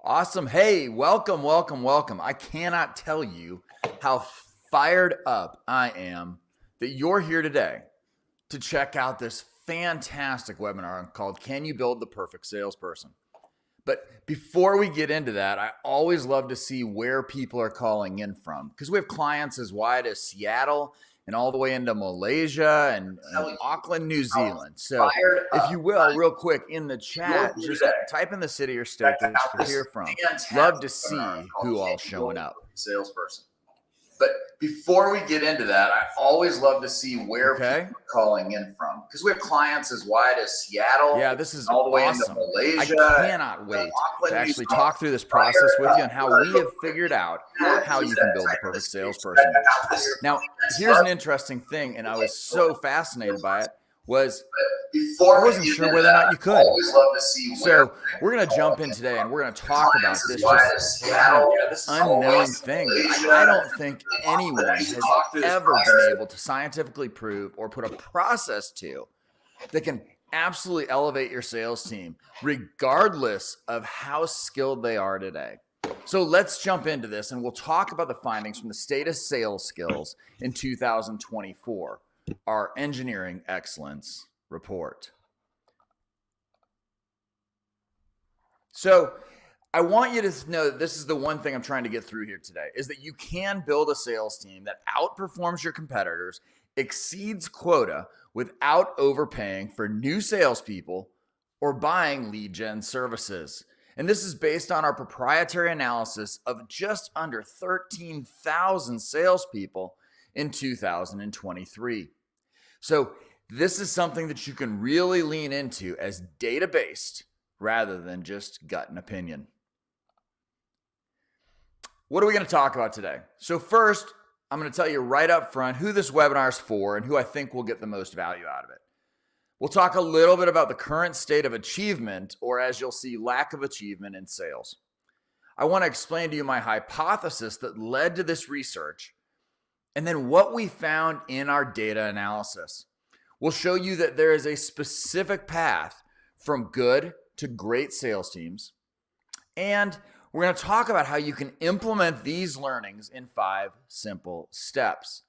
Awesome. Hey, welcome, welcome, welcome. I cannot tell you how fired up I am that you're here today to check out this fantastic webinar called Can You Build the Perfect Salesperson? But before we get into that, I always love to see where people are calling in from because we have clients as wide as Seattle and all the way into Malaysia and Auckland, New Zealand. So if you will, real quick in the chat, just type in the city or state that you're here from. Love to see who all showing up. Salesperson. But before we get into that, I always love to see where people are calling in from because we have clients as wide as Seattle. Yeah, this is all the way into Malaysia. I cannot wait to actually talk through this process with you and how we have figured out how you can build the perfect salesperson. Now, here's an interesting thing, and I was so fascinated by it, was I wasn't sure whether or not you could. So we're going to jump in today and we're going to talk about this just unknown thing that I don't think anyone has ever been able to scientifically prove or put a process to that can absolutely elevate your sales team regardless of how skilled they are today. So let's jump into this and we'll talk about the findings from the State of Sales Skills in 2024. Our engineering excellence report. So I want you to know that this is the one thing I'm trying to get through here today is that you can build a sales team that outperforms your competitors, exceeds quota without overpaying for new salespeople or buying lead gen services. And this is based on our proprietary analysis of just under 13,000 salespeople in 2023. So this is something that you can really lean into as data-based rather than just gut and opinion. What are we going to talk about today? So first, I'm going to tell you right up front who this webinar is for and who I think will get the most value out of it. We'll talk a little bit about the current state of achievement, or as you'll see, lack of achievement in sales. I want to explain to you my hypothesis that led to this research, and then what we found in our data analysis. We'll show you that there is a specific path from good to great sales teams. And we're going to talk about how you can implement these learnings in 5 simple steps.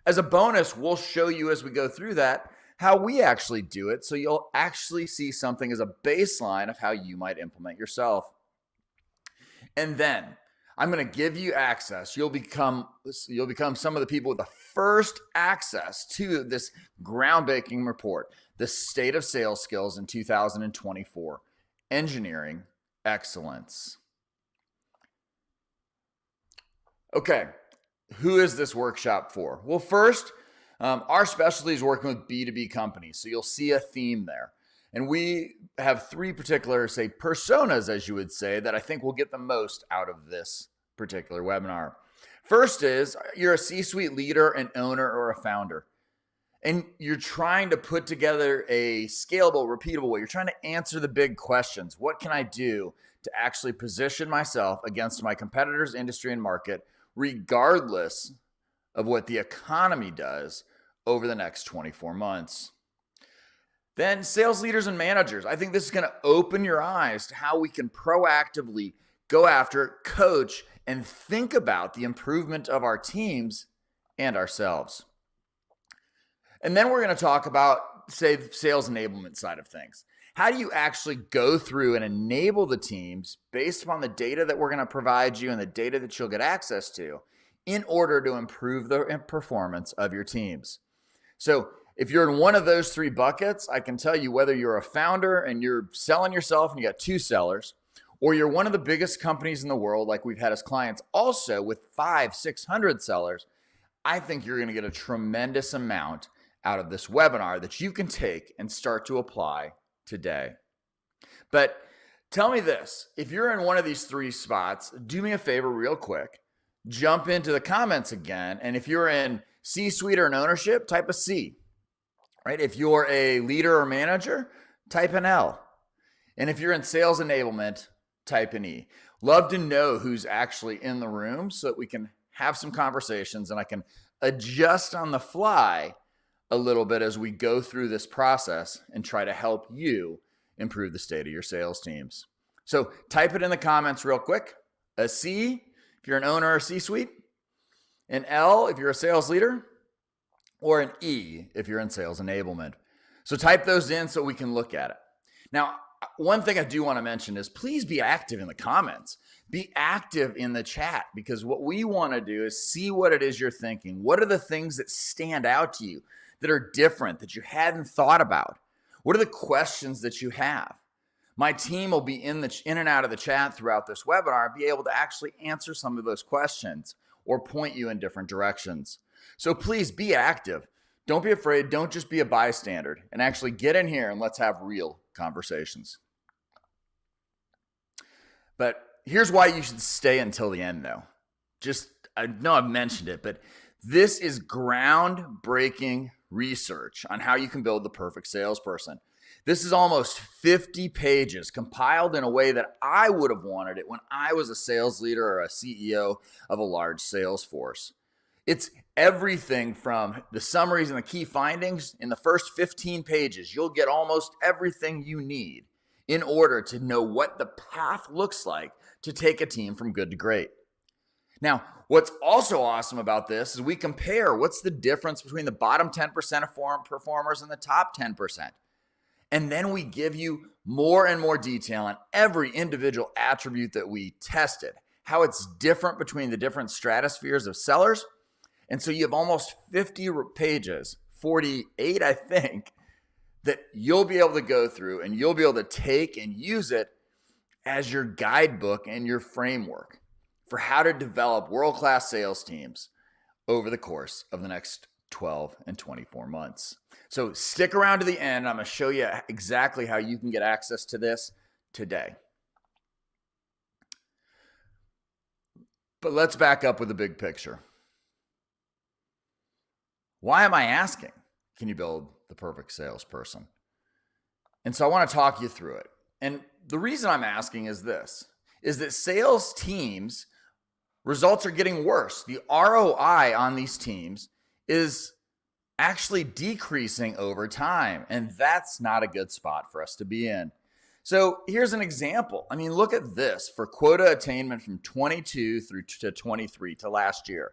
As a bonus, we'll show you as we go through that how we actually do it, so you'll actually see something as a baseline of how you might implement yourself. And then I'm going to give you access. You'll become some of the people with the first access to this groundbreaking report, the State of Sales Skills in 2024, Engineering Excellence. Okay, who is this workshop for? Well, first, our specialty is working with B2B companies, so you'll see a theme there. And we have 3 particular, say, personas, as you would say, that I think will get the most out of this particular webinar. First is you're a C-suite leader, an owner, or a founder. And you're trying to put together a scalable, repeatable way. You're trying to answer the big questions. What can I do to actually position myself against my competitors, industry, and market, regardless of what the economy does over the next 24 months? Then sales leaders and managers. I think this is going to open your eyes to how we can proactively go after, coach, and think about the improvement of our teams and ourselves. And then we're going to talk about, say, the sales enablement side of things. How do you actually go through and enable the teams based upon the data that we're going to provide you and the data that you'll get access to in order to improve the performance of your teams? So if you're in one of those 3 buckets, I can tell you whether you're a founder and you're selling yourself and you got 2 sellers, or you're one of the biggest companies in the world, like we've had as clients also with 500-600 sellers, I think you're going to get a tremendous amount out of this webinar that you can take and start to apply today. But tell me this, if you're in one of these 3 spots, do me a favor real quick, jump into the comments again. And if you're in C-suite or in ownership, type a C, right? If you're a leader or manager, type an L. And if you're in sales enablement, type an E. Love to know who's actually in the room so that we can have some conversations and I can adjust on the fly a little bit as we go through this process and try to help you improve the state of your sales teams. So type it in the comments real quick. A C if you're an owner or C-suite, an L if you're a sales leader, or an E if you're in sales enablement. So type those in so we can look at it. Now, one thing I do want to mention is please be active in the comments. Be active in the chat, because what we want to do is see what it is you're thinking. What are the things that stand out to you that are different, that you hadn't thought about? What are the questions that you have? My team will be in and out of the chat throughout this webinar and be able to actually answer some of those questions or point you in different directions. So please be active. Don't be afraid. Don't just be a bystander, and actually get in here and let's have real conversations. But here's why you should stay until the end, though. I know I've mentioned it, but this is groundbreaking research on how you can build the perfect salesperson. This is almost 50 pages compiled in a way that I would have wanted it when I was a sales leader or a CEO of a large sales force. It's everything from the summaries and the key findings. In the first 15 pages, you'll get almost everything you need in order to know what the path looks like to take a team from good to great. Now, what's also awesome about this is we compare what's the difference between the bottom 10% of performers and the top 10%. And then we give you more and more detail on every individual attribute that we tested, how it's different between the different stratospheres of sellers. And so you have almost 50 pages, 48, I think, that you'll be able to go through and you'll be able to take and use it as your guidebook and your framework for how to develop world-class sales teams over the course of the next 12 and 24 months. So stick around to the end. I'm going to show you exactly how you can get access to this today. But let's back up with the big picture. Why am I asking, can you build the perfect salesperson? And so I want to talk you through it. And the reason I'm asking is this, is that sales teams, results are getting worse. The ROI on these teams is actually decreasing over time. And that's not a good spot for us to be in. So here's an example. I mean, look at this for quota attainment from 22 through to 23 to last year.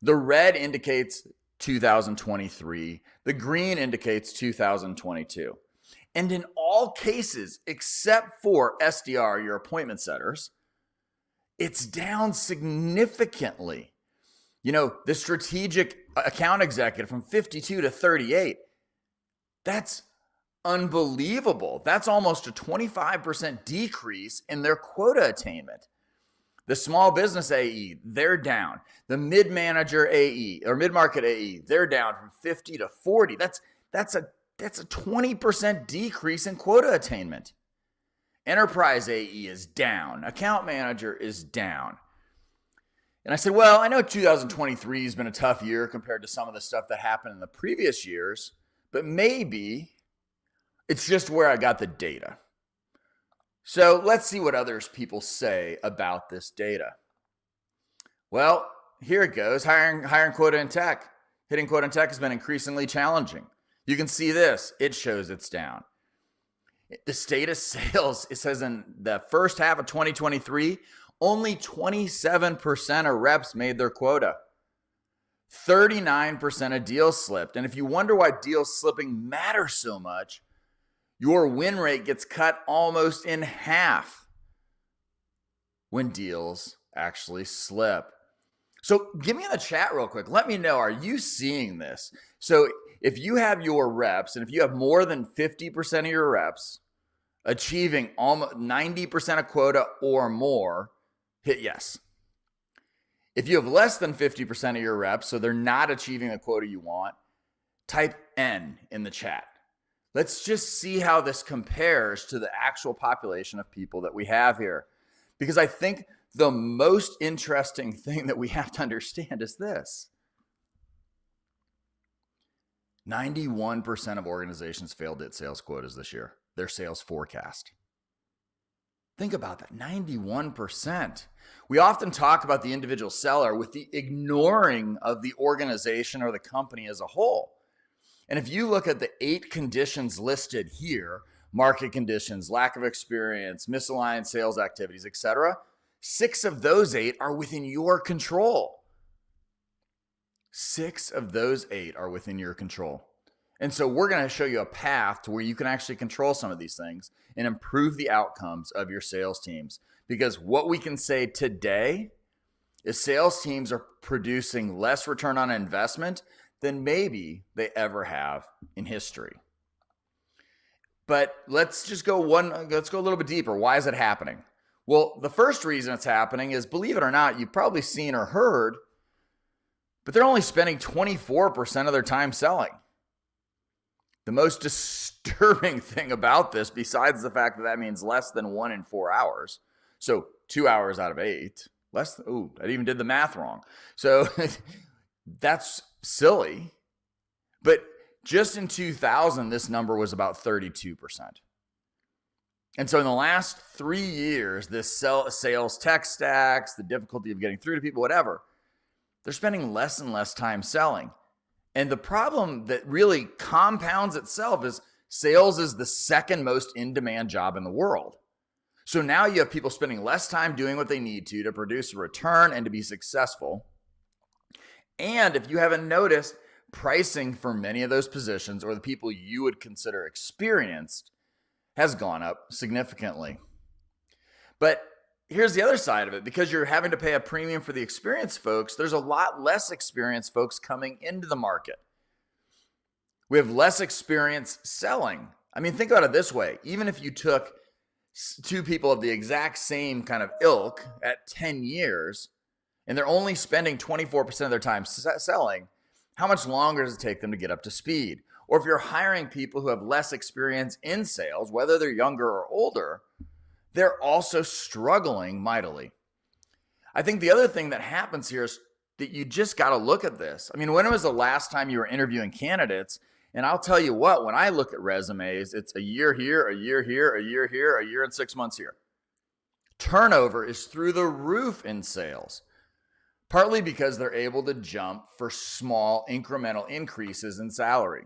The red indicates 2023. The green indicates 2022. And in all cases, except for SDR, your appointment setters, it's down significantly. You know, the strategic account executive from 52 to 38, that's unbelievable. That's almost a 25% decrease in their quota attainment. The small business AE, they're down. The mid-manager AE or mid-market AE, they're down from 50 to 40. That's a 20% decrease in quota attainment. Enterprise AE is down. Account manager is down. And I said, well, I know 2023 has been a tough year compared to some of the stuff that happened in the previous years, but maybe it's just where I got the data. So let's see what others people say about this data. Well, here it goes. Hiring quota in tech. Hitting quota in tech has been increasingly challenging. You can see this. It shows it's down. The state of sales, it says in the first half of 2023, only 27% of reps made their quota. 39% of deals slipped. And if you wonder why deals slipping matter so much, your win rate gets cut almost in half when deals actually slip. So give me in the chat real quick. Let me know, are you seeing this? So if you have your reps, and if you have more than 50% of your reps achieving almost 90% of quota or more, hit yes. If you have less than 50% of your reps, so they're not achieving the quota you want, type N in the chat. Let's just see how this compares to the actual population of people that we have here. Because I think the most interesting thing that we have to understand is this. 91% of organizations failed to hit sales quotas this year, their sales forecast. Think about that, 91%. We often talk about the individual seller with the ignoring of the organization or the company as a whole. And if you look at the 8 conditions listed here, market conditions, lack of experience, misaligned sales activities, etc. 6 of those 8 are within your control. 6 of those 8 are within your control. And so we're going to show you a path to where you can actually control some of these things and improve the outcomes of your sales teams. Because what we can say today is sales teams are producing less return on investment than maybe they ever have in history. But let's go a little bit deeper. Why is it happening? Well, the first reason it's happening is, believe it or not, you've probably seen or heard, but they're only spending 24% of their time selling. The most disturbing thing about this, besides the fact that that means less than 1 in 4 hours, so 2 hours out of 8, I even did the math wrong. So that's silly. But just in 2000, this number was about 32%. And so in the last 3 years, this sales tech stacks, the difficulty of getting through to people, whatever, they're spending less and less time selling. And the problem that really compounds itself is sales is the second most in-demand job in the world. So now you have people spending less time doing what they need to produce a return and to be successful. And if you haven't noticed, pricing for many of those positions, or the people you would consider experienced, has gone up significantly. But here's the other side of it. Because you're having to pay a premium for the experienced folks, there's a lot less experienced folks coming into the market. We have less experience selling. I mean, think about it this way. Even if you took 2 people of the exact same kind of ilk at 10 years, and they're only spending 24% of their time selling, how much longer does it take them to get up to speed? Or if you're hiring people who have less experience in sales, whether they're younger or older, they're also struggling mightily. I think the other thing that happens here is that you just got to look at this. I mean, when was the last time you were interviewing candidates? And I'll tell you what, when I look at resumes, it's a year here, a year here, a year here, a year and 6 months here. Turnover is through the roof in sales, partly because they're able to jump for small incremental increases in salary.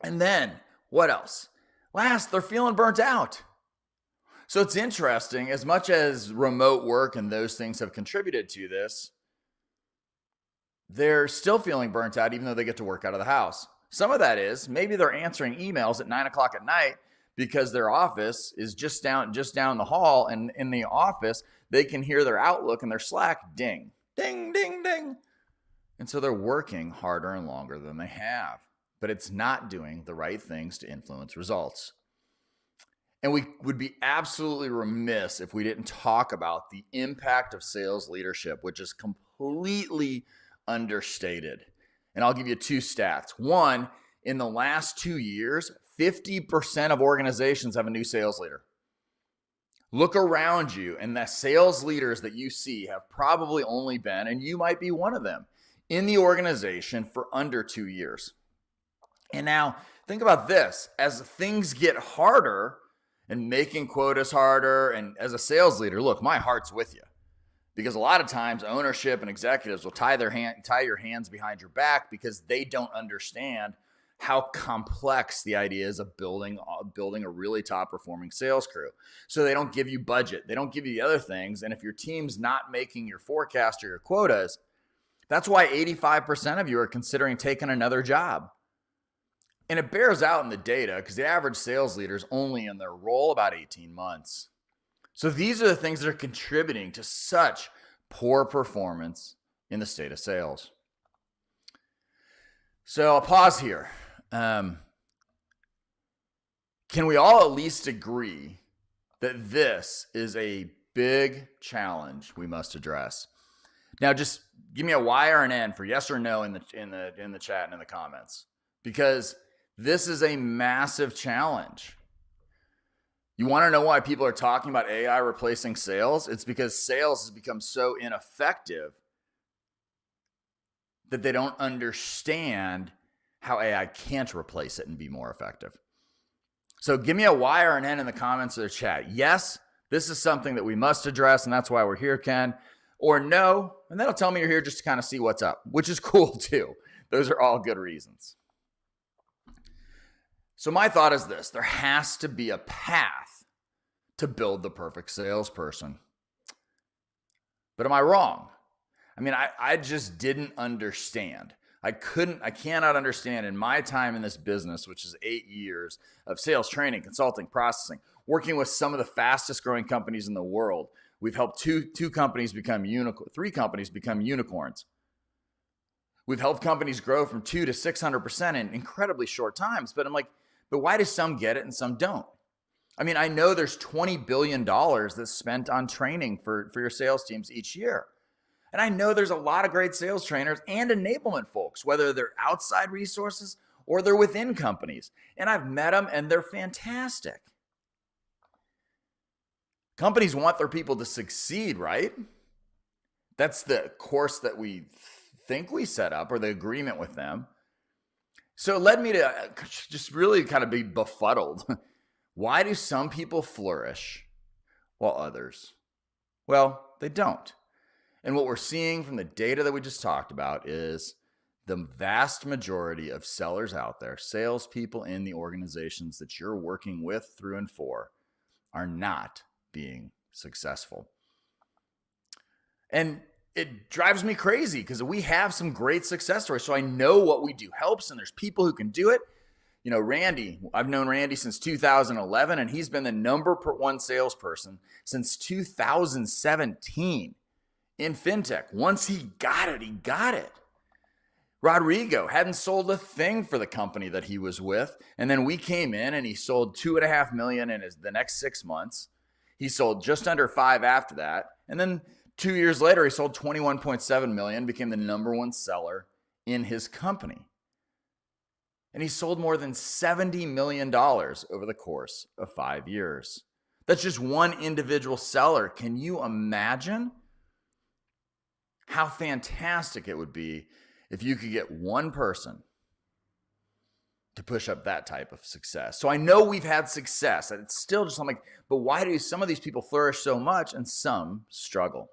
And then what else? Last, they're feeling burnt out. So it's interesting, as much as remote work and those things have contributed to this, they're still feeling burnt out even though they get to work out of the house. Some of that is maybe they're answering emails at 9 o'clock at night because their office is just down the hall, and in the office, they can hear their Outlook and their Slack ding, ding, ding, ding. And so they're working harder and longer than they have, but it's not doing the right things to influence results. And we would be absolutely remiss if we didn't talk about the impact of sales leadership, which is completely understated. And I'll give you 2 stats. One, in the last 2 years, 50% of organizations have a new sales leader. Look around you, and the sales leaders that you see have probably only been, and you might be one of them, in the organization for under 2 years. And now think about this. As things get harder and making quotas harder, and as a sales leader, look, my heart's with you. Because a lot of times ownership and executives will tie your hands behind your back because they don't understand how complex the idea is of building a really top performing sales crew. So they don't give you budget. They don't give you the other things. And if your team's not making your forecast or your quotas, that's why 85% of you are considering taking another job. And it bears out in the data because the average sales leader is only in their role about 18 months. So these are the things that are contributing to such poor performance in the state of sales. So I'll pause here. Can we all at least agree that this is a big challenge we must address? Now, just give me a Y or an N for yes or no in the chat and in the comments, because this is a massive challenge. You want to know why people are talking about AI replacing sales? It's because sales has become so ineffective that they don't understand how AI can't replace it and be more effective. So give me a Y or an N in the comments or the chat. Yes, this is something that we must address, and that's why we're here, Ken. Or no, and that'll tell me you're here just to kind of see what's up, which is cool too. Those are all good reasons. So my thought is this: there has to be a path to build the perfect salesperson. But am I wrong? I mean, I just didn't understand. I cannot understand in my time in this business, which is 8 years of sales training, consulting, processing, working with some of the fastest growing companies in the world. We've helped three companies become unicorns. We've helped companies grow from 2 to 600% in incredibly short times. But I'm like, but why do some get it and some don't? I mean, I know there's $20 billion that's spent on training for your sales teams each year. And I know there's a lot of great sales trainers and enablement folks, whether they're outside resources or they're within companies. And I've met them and they're fantastic. Companies want their people to succeed, right? That's the course that we think we set up, or the agreement with them. So it led me to just really kind of be befuddled. Why do some people flourish while others, well, they don't? And what we're seeing from the data that we just talked about is the vast majority of sellers out there, salespeople in the organizations that you're working with, through, and for, are not being successful. And it drives me crazy because we have some great success stories. So I know what we do helps, and there's people who can do it. You know, Randy, I've known Randy since 2011, and he's been the number one salesperson since 2017 in fintech. Once he got it, he got it. Rodrigo hadn't sold a thing for the company that he was with. And then we came in and he sold $2.5 million in the next 6 months. He sold just under 5 after that. And then 2 years later, he sold $21.7 million, became the number one seller in his company. And he sold more than $70 million over the course of 5 years. That's just one individual seller. Can you imagine how fantastic it would be if you could get one person to push up that type of success? So I know we've had success, and it's still just, I'm like, but why do some of these people flourish so much and some struggle?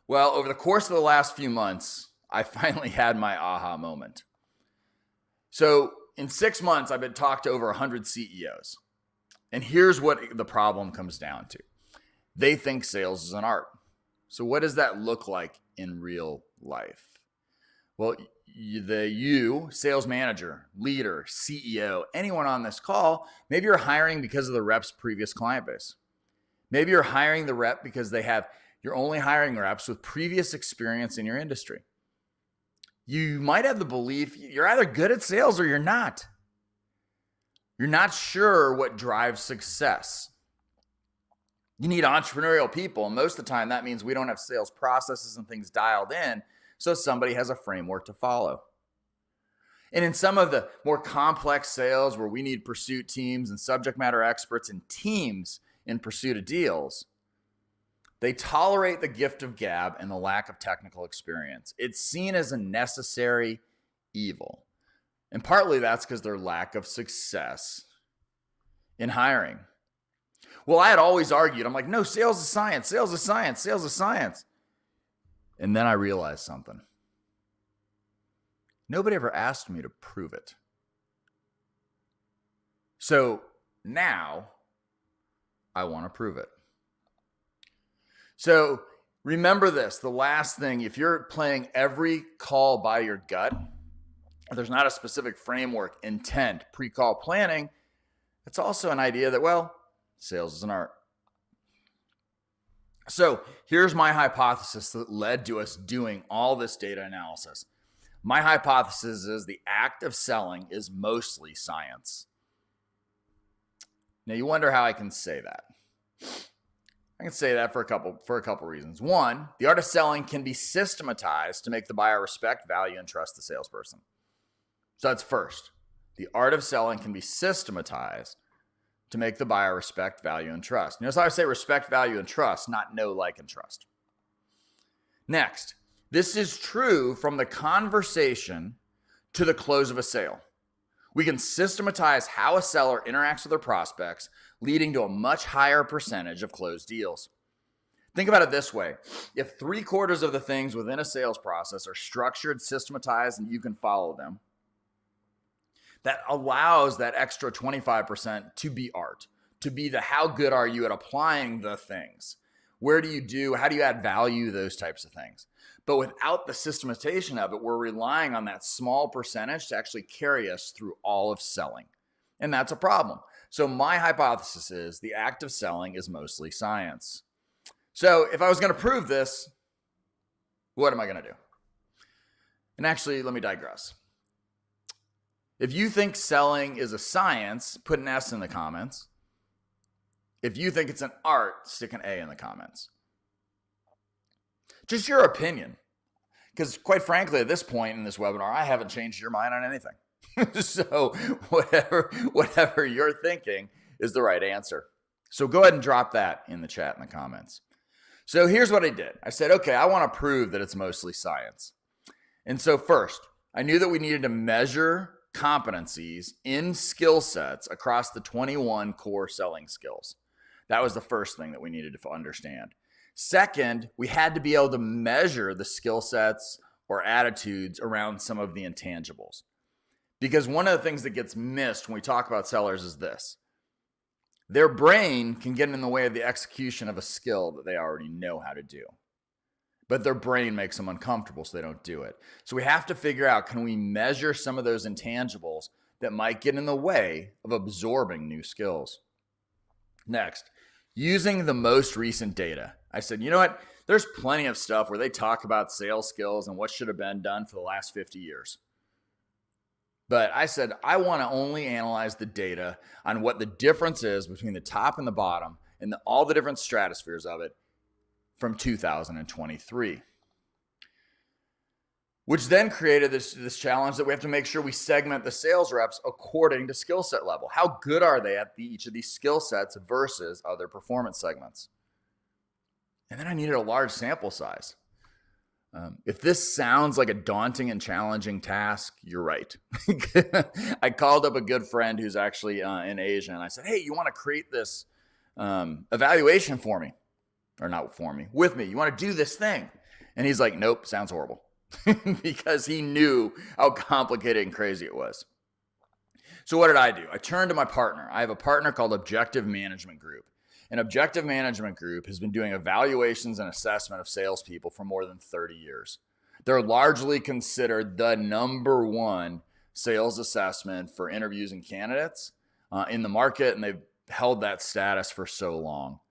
Well, over the course of the last few months, I finally had my aha moment. So in 6 months, I've been talked to over 100 CEOs. And here's what the problem comes down to. They think sales is an art. So what does that look like in real life? Well, you, sales manager, leader, CEO, anyone on this call, maybe you're hiring because of the rep's previous client base. Maybe you're hiring the rep because you're only hiring reps with previous experience in your industry. You might have the belief you're either good at sales or you're not. You're not sure what drives success. You need entrepreneurial people. And most of the time, that means we don't have sales processes and things dialed in, so somebody has a framework to follow. And in some of the more complex sales where we need pursuit teams and subject matter experts and teams in pursuit of deals, they tolerate the gift of gab and the lack of technical experience. It's seen as a necessary evil. And partly that's because their lack of success in hiring. Well, I had always argued, I'm like, no, sales is science, sales is science, sales is science. And then I realized something. Nobody ever asked me to prove it. So now I want to prove it. So remember this, the last thing, if you're playing every call by your gut, there's not a specific framework, intent, pre-call planning, it's also an idea that, well, sales is an art. So here's my hypothesis that led to us doing all this data analysis. My hypothesis is the act of selling is mostly science. Now you wonder how I can say that. I can say that for a couple reasons. One, the art of selling can be systematized to make the buyer respect, value, and trust the salesperson. So that's first. The art of selling can be systematized to make the buyer respect, value, and trust. Notice how I say respect, value, and trust, not know, like, and trust. Next, this is true from the conversation to the close of a sale. We can systematize how a seller interacts with their prospects, leading to a much higher percentage of closed deals. Think about it this way. If 3/4 of the things within a sales process are structured, systematized, and you can follow them, that allows that extra 25% to be art, to be the how good are you at applying the things? How do you add value, those types of things. But without the systematization of it, we're relying on that small percentage to actually carry us through all of selling. And that's a problem. So my hypothesis is the act of selling is mostly science. So if I was going to prove this, what am I going to do? And actually, let me digress. If you think selling is a science, put an S in the comments. If you think it's an art, stick an A in the comments. Just your opinion. Because quite frankly, at this point in this webinar, I haven't changed your mind on anything. So whatever you're thinking is the right answer. So go ahead and drop that in the chat in the comments. So here's what I did. I said, okay, I want to prove that it's mostly science. And so first, I knew that we needed to measure competencies in skill sets across the 21 core selling skills. That was the first thing that we needed to understand. Second, we had to be able to measure the skill sets or attitudes around some of the intangibles. Because one of the things that gets missed when we talk about sellers is this. Their brain can get in the way of the execution of a skill that they already know how to do. But their brain makes them uncomfortable, so they don't do it. So we have to figure out, can we measure some of those intangibles that might get in the way of absorbing new skills? Next, using the most recent data. I said, you know what? There's plenty of stuff where they talk about sales skills and what should have been done for the last 50 years. But I said, I want to only analyze the data on what the difference is between the top and the bottom and all the different stratospheres of it from 2023. Which then created this challenge that we have to make sure we segment the sales reps according to skill set level. How good are they at each of these skill sets versus other performance segments? And then I needed a large sample size. If this sounds like a daunting and challenging task, you're right. I called up a good friend who's actually in Asia, and I said, hey, you want to create this evaluation for me? Or not for me, with me. You want to do this thing? And he's like, nope, sounds horrible. Because he knew how complicated and crazy it was. So what did I do? I turned to my partner. I have a partner called Objective Management Group. An Objective Management Group has been doing evaluations and assessment of salespeople for more than 30 years. They're largely considered the number one sales assessment for interviews and candidates in the market, and they've held that status for so long.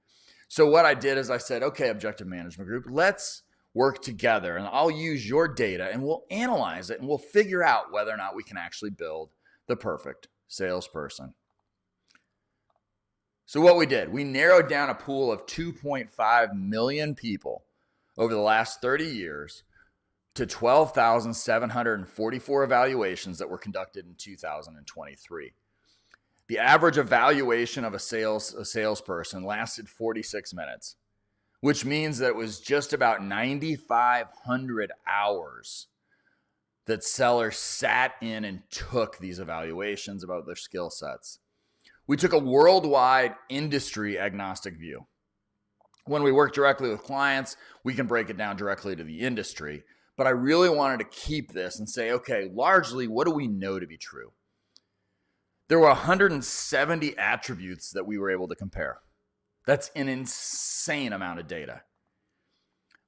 So what I did is I said, okay, Objective Management Group, let's work together, and I'll use your data, and we'll analyze it, and we'll figure out whether or not we can actually build the perfect salesperson. So what we did, we narrowed down a pool of 2.5 million people over the last 30 years to 12,744 evaluations that were conducted in 2023. The average evaluation of a salesperson lasted 46 minutes, which means that it was just about 9,500 hours that sellers sat in and took these evaluations about their skill sets. We took a worldwide industry agnostic view. When we work directly with clients, we can break it down directly to the industry. But I really wanted to keep this and say, okay, largely, what do we know to be true? There were 170 attributes that we were able to compare. That's an insane amount of data.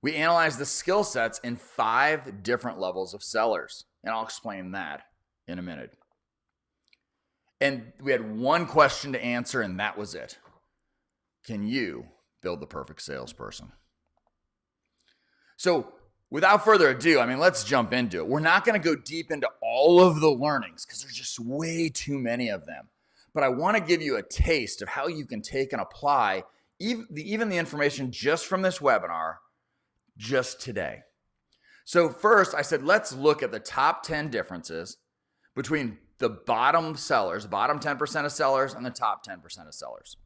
We analyzed the skill sets in 5 different levels of sellers, and I'll explain that in a minute. And we had one question to answer, and that was it. Can you build the perfect salesperson? So without further ado, let's jump into it. We're not going to go deep into all of the learnings because there's just way too many of them. But I want to give you a taste of how you can take and apply even the information just from this webinar just today. So first, I said, let's look at the top 10 differences between the bottom sellers, bottom 10% of sellers, and the top 10% of sellers.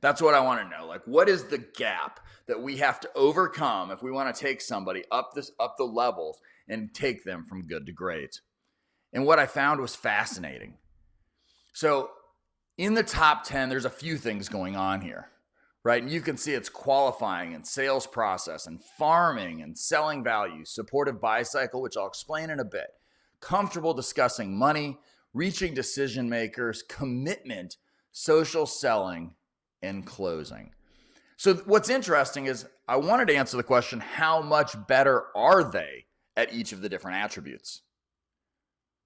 That's what I want to know. Like, what is the gap that we have to overcome if we want to take somebody up the levels and take them from good to great? And what I found was fascinating. So in the top 10, there's a few things going on here, right? And you can see it's qualifying and sales process and farming and selling value, supportive buy cycle, which I'll explain in a bit. Comfortable discussing money, reaching decision makers, commitment, social selling, and closing. So what's interesting is I wanted to answer the question, how much better are they at each of the different attributes?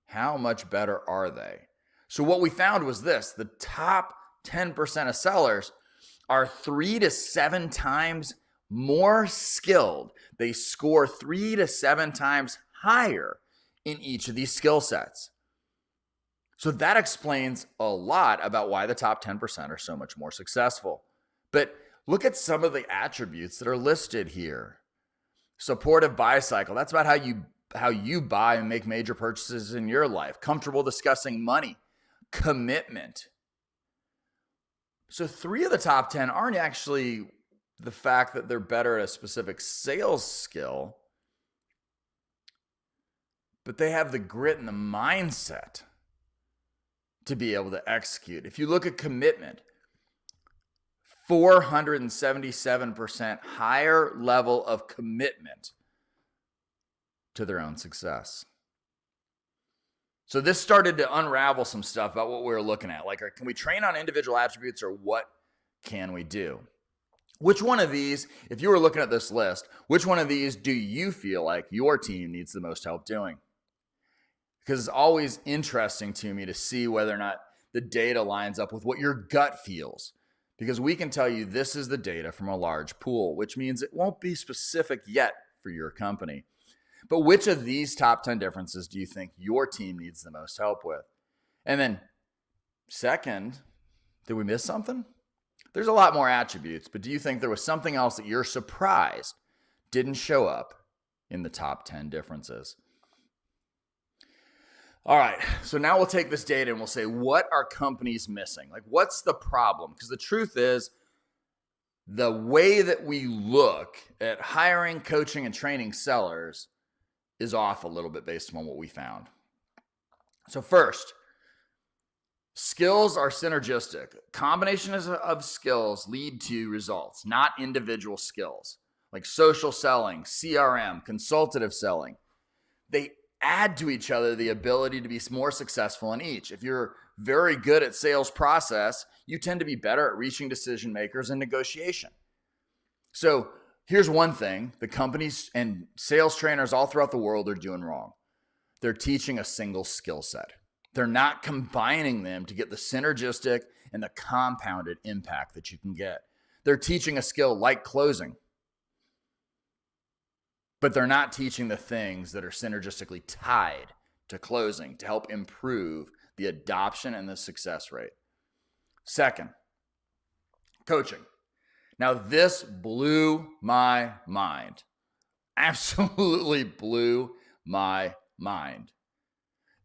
How much better are they? So what we found was this: the top 10% of sellers are 3 to 7 times more skilled. They score 3 to 7 times higher in each of these skill sets. So that explains a lot about why the top 10% are so much more successful. But look at some of the attributes that are listed here. Supportive buy cycle. That's about how you buy and make major purchases in your life. Comfortable discussing money. Commitment. So 3 of the top 10 aren't actually the fact that they're better at a specific sales skill, but they have the grit and the mindset to be able to execute. If you look at commitment, 477% higher level of commitment to their own success. So this started to unravel some stuff about what we were looking at. Like, can we train on individual attributes, or what can we do? Which one of these, if you were looking at this list, which one of these do you feel like your team needs the most help doing? Because it's always interesting to me to see whether or not the data lines up with what your gut feels. Because we can tell you this is the data from a large pool, which means it won't be specific yet for your company. But which of these top 10 differences do you think your team needs the most help with? And then second, did we miss something? There's a lot more attributes, but do you think there was something else that you're surprised didn't show up in the top 10 differences? All right, so now we'll take this data and we'll say, what are companies missing? Like, what's the problem? Because the truth is, the way that we look at hiring, coaching, and training sellers is off a little bit based on what we found. So first, skills are synergistic. Combinations of skills lead to results, not individual skills. Like social selling, CRM, consultative selling. They add to each other the ability to be more successful in each. If you're very good at sales process, you tend to be better at reaching decision makers and negotiation. So here's one thing the companies and sales trainers all throughout the world are doing wrong. They're teaching a single skill set. They're not combining them to get the synergistic and the compounded impact that you can get. They're teaching a skill like closing, but they're not teaching the things that are synergistically tied to closing to help improve the adoption and the success rate. Second, coaching. Now, this blew my mind. Absolutely blew my mind.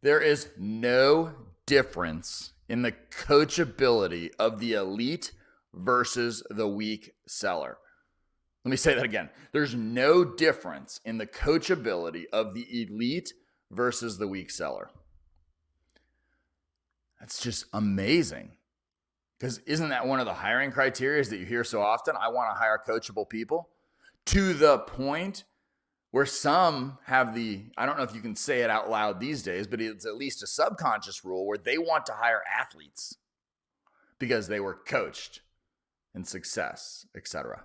There is no difference in the coachability of the elite versus the weak seller. Let me say that again. There's no difference in the coachability of the elite versus the weak seller. That's just amazing. Because isn't that one of the hiring criteria that you hear so often? I want to hire coachable people. To the point where some have I don't know if you can say it out loud these days, but it's at least a subconscious rule where they want to hire athletes because they were coached in success, etc.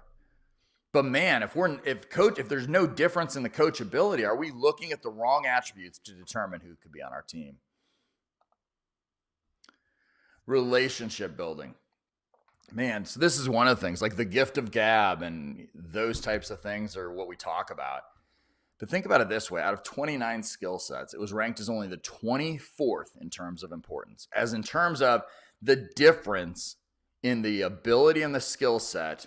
But man, if there's no difference in the coachability, are we looking at the wrong attributes to determine who could be on our team? Relationship building. Man, so this is one of the things, like the gift of gab and those types of things are what we talk about. But think about it this way. Out of 29 skill sets, it was ranked as only the 24th in terms of importance. As in terms of the difference in the ability and the skill set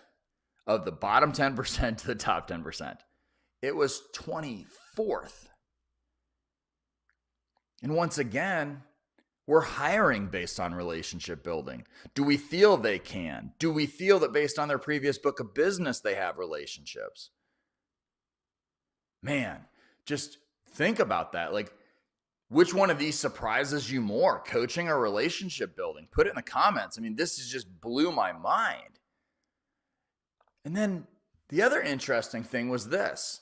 of the bottom 10% to the top 10%. It was 24th. And once again, we're hiring based on relationship building. Do we feel they can? Do we feel that based on their previous book of business, they have relationships? Man, just think about that. Like, which one of these surprises you more, coaching or relationship building? Put it in the comments. I mean, this just blew my mind. And then the other interesting thing was this.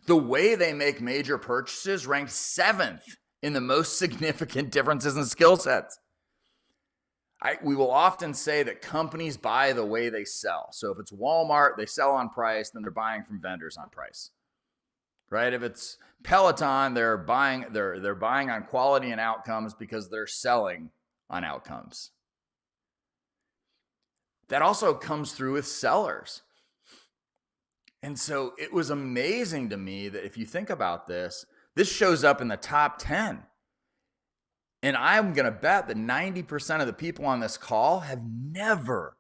The way they make major purchases ranked 7th in the most significant differences in skill sets. We will often say that companies buy the way they sell. So if it's Walmart, they sell on price, then they're buying from vendors on price. Right? If it's Peloton, they're buying on quality and outcomes because they're selling on outcomes. That also comes through with sellers. And so it was amazing to me that if you think about this, this shows up in the top 10. And I'm going to bet that 90% of the people on this call have never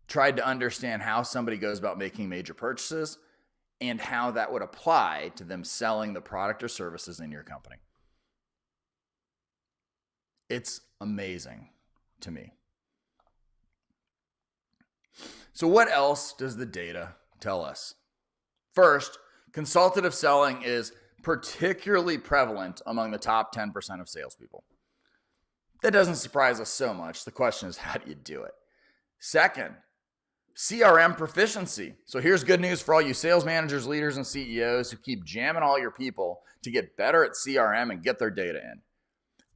tried to understand how somebody goes about making major purchases and how that would apply to them selling the product or services in your company. It's amazing to me. So what else does the data tell us? First, consultative selling is particularly prevalent among the top 10% of salespeople. That doesn't surprise us so much. The question is, how do you do it? Second, CRM proficiency. So here's good news for all you sales managers, leaders, and CEOs who keep jamming all your people to get better at CRM and get their data in.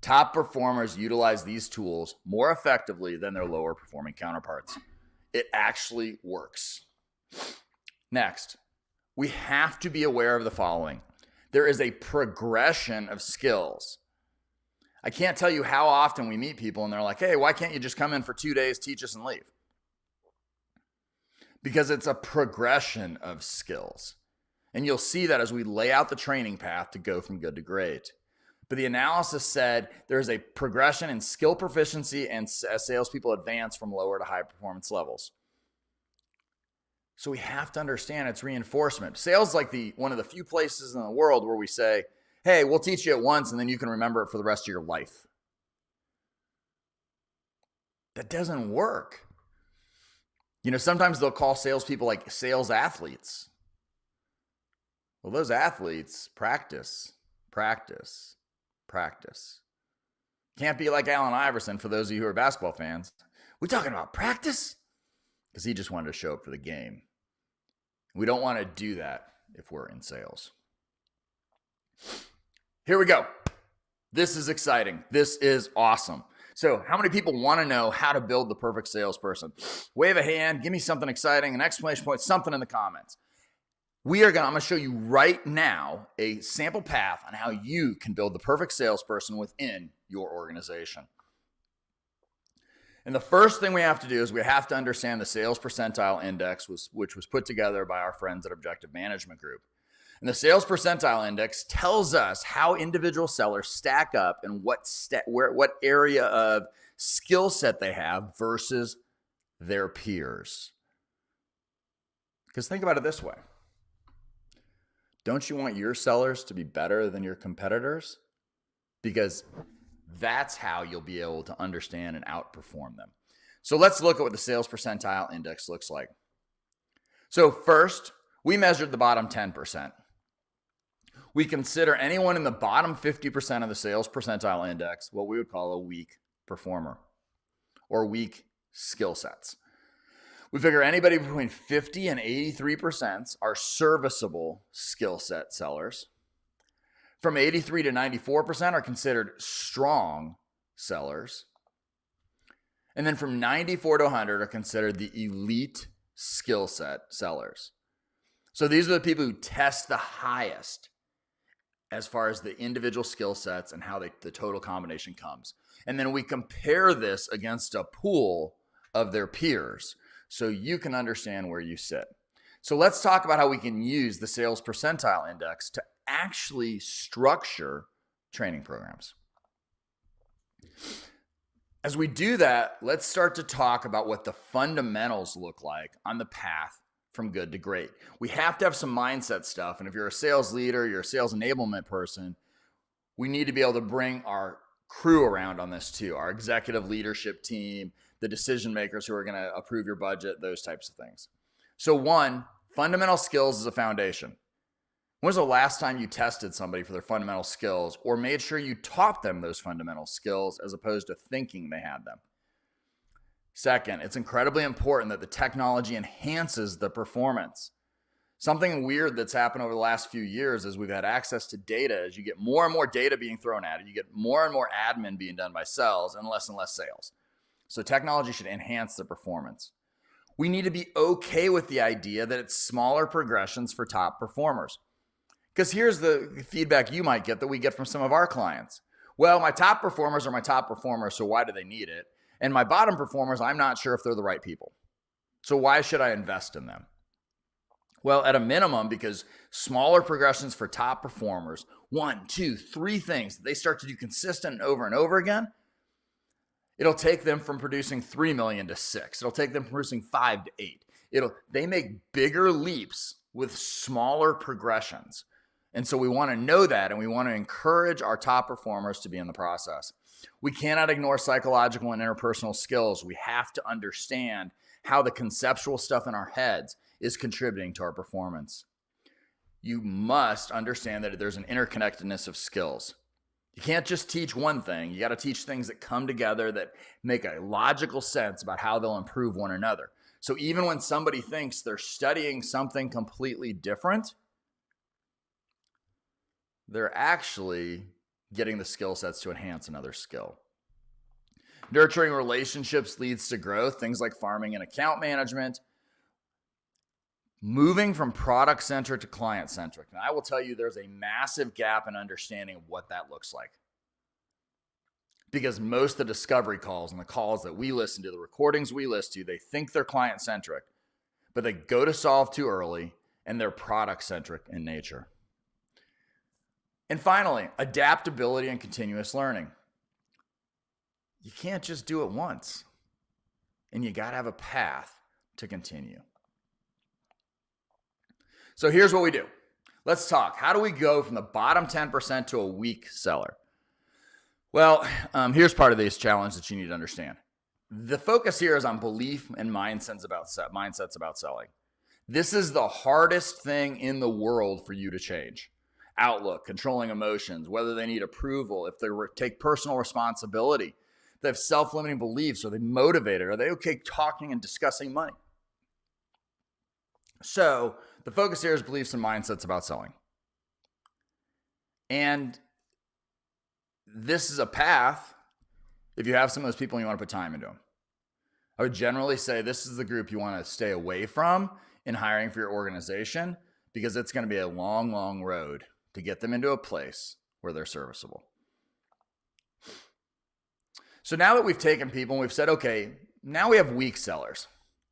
Top performers utilize these tools more effectively than their lower performing counterparts. It actually works. Next, we have to be aware of the following. There is a progression of skills. I can't tell you how often we meet people and they're like, hey, why can't you just come in for 2 days, teach us, and leave? Because it's a progression of skills. And you'll see that as we lay out the training path to go from good to great. But the analysis said there's a progression in skill proficiency and as salespeople advance from lower to high performance levels. So we have to understand it's reinforcement. Sales is like one of the few places in the world where we say, hey, we'll teach you it once and then you can remember it for the rest of your life. That doesn't work. You know, sometimes they'll call salespeople like sales athletes. Well, those athletes practice. Can't be like Allen Iverson for those of you who are basketball fans. We talking about practice? Because he just wanted to show up for the game. We don't want to do that if we're in sales. Here we go. This is exciting. This is awesome. So how many people want to know how to build the perfect salesperson? Wave a hand, give me something exciting, an exclamation point, something in the comments. I'm going to show you right now a sample path on how you can build the perfect salesperson within your organization. And the first thing we have to do is we have to understand the sales percentile index, which was put together by our friends at Objective Management Group. And the sales percentile index tells us how individual sellers stack up and what area of skill set they have versus their peers. Because think about it this way. Don't you want your sellers to be better than your competitors? Because that's how you'll be able to understand and outperform them. So let's look at what the sales percentile index looks like. So first, we measured the bottom 10%. We consider anyone in the bottom 50% of the sales percentile index what we would call a weak performer or weak skill sets. We figure anybody between 50 and 83% are serviceable skill set sellers. From 83 to 94% are considered strong sellers. And then from 94 to 100 are considered the elite skill set sellers. So these are the people who test the highest as far as the individual skill sets and how the total combination comes. And then we compare this against a pool of their peers so you can understand where you sit. So let's talk about how we can use the sales percentile index to actually structure training programs. As we do that, let's start to talk about what the fundamentals look like on the path from good to great. We have to have some mindset stuff. And if you're a sales leader, you're a sales enablement person, we need to be able to bring our crew around on this too, our executive leadership team, the decision makers who are going to approve your budget, those types of things. So one, fundamental skills is a foundation. When was the last time you tested somebody for their fundamental skills or made sure you taught them those fundamental skills as opposed to thinking they had them? Second, it's incredibly important that the technology enhances the performance. Something weird that's happened over the last few years is we've had access to data. As you get more and more data being thrown at it, you get more and more admin being done by sales and less sales. So technology should enhance the performance. We need to be okay with the idea that it's smaller progressions for top performers. Because here's the feedback you might get that we get from some of our clients. Well, my top performers are my top performers, so why do they need it? And my bottom performers, I'm not sure if they're the right people. So why should I invest in them? Well, at a minimum, because smaller progressions for top performers, 1, 2, 3 things that they start to do consistent and over again, it'll take them from producing 3 million to 6. It'll take them from producing 5 to 8. They make bigger leaps with smaller progressions. And so we want to know that, and we want to encourage our top performers to be in the process. We cannot ignore psychological and interpersonal skills. We have to understand how the conceptual stuff in our heads is contributing to our performance. You must understand that there's an interconnectedness of skills. You can't just teach one thing. You got to teach things that come together that make a logical sense about how they'll improve one another. So even when somebody thinks they're studying something completely different, they're actually getting the skill sets to enhance another skill. Nurturing relationships leads to growth, things like farming and account management. Moving from product-centric to client-centric. And I will tell you there's a massive gap in understanding of what that looks like. Because most of the discovery calls and the calls that we listen to, the recordings we listen to, they think they're client-centric, but they go to solve too early and they're product-centric in nature. And finally, adaptability and continuous learning. You can't just do it once, and you got to have a path to continue. So here's what we do. Let's talk. How do we go from the bottom 10% to a weak seller? Well, here's part of this challenge that you need to understand. The focus here is on belief and mindsets about selling. This is the hardest thing in the world for you to change. Outlook, controlling emotions, whether they need approval, if they take personal responsibility, if they have self-limiting beliefs, are they motivated, are they okay talking and discussing money? So the focus here is beliefs and mindsets about selling. And this is a path if you have some of those people and you want to put time into them. I would generally say this is the group you want to stay away from in hiring for your organization because it's going to be a long, long road to get them into a place where they're serviceable. So now that we've taken people and we've said, okay, now we have weak sellers.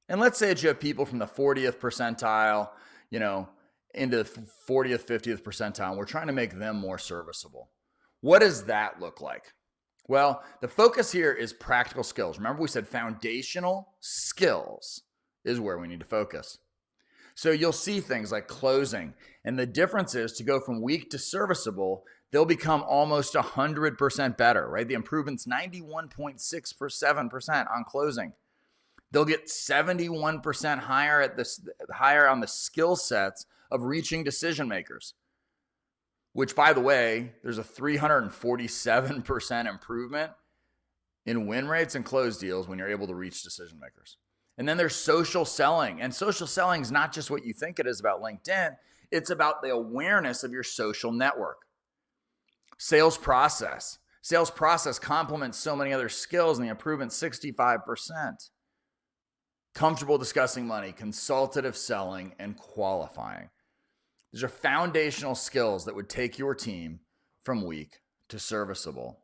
And let's say that you have people from the 40th percentile, into the 40th, 50th percentile. We're trying to make them more serviceable. What does that look like? Well, the focus here is practical skills. Remember we said foundational skills is where we need to focus. So you'll see things like closing. And the difference is to go from weak to serviceable, they'll become almost 100% better, right? The improvement's 91.67% on closing. They'll get 71% higher on the skill sets of reaching decision makers, which, by the way, there's a 347% improvement in win rates and close deals when you're able to reach decision makers. And then there's social selling. And social selling is not just what you think it is about LinkedIn. It's about the awareness of your social network. Sales process. Sales process complements so many other skills, and the improvement 65%. Comfortable discussing money, consultative selling, and qualifying. These are foundational skills that would take your team from weak to serviceable.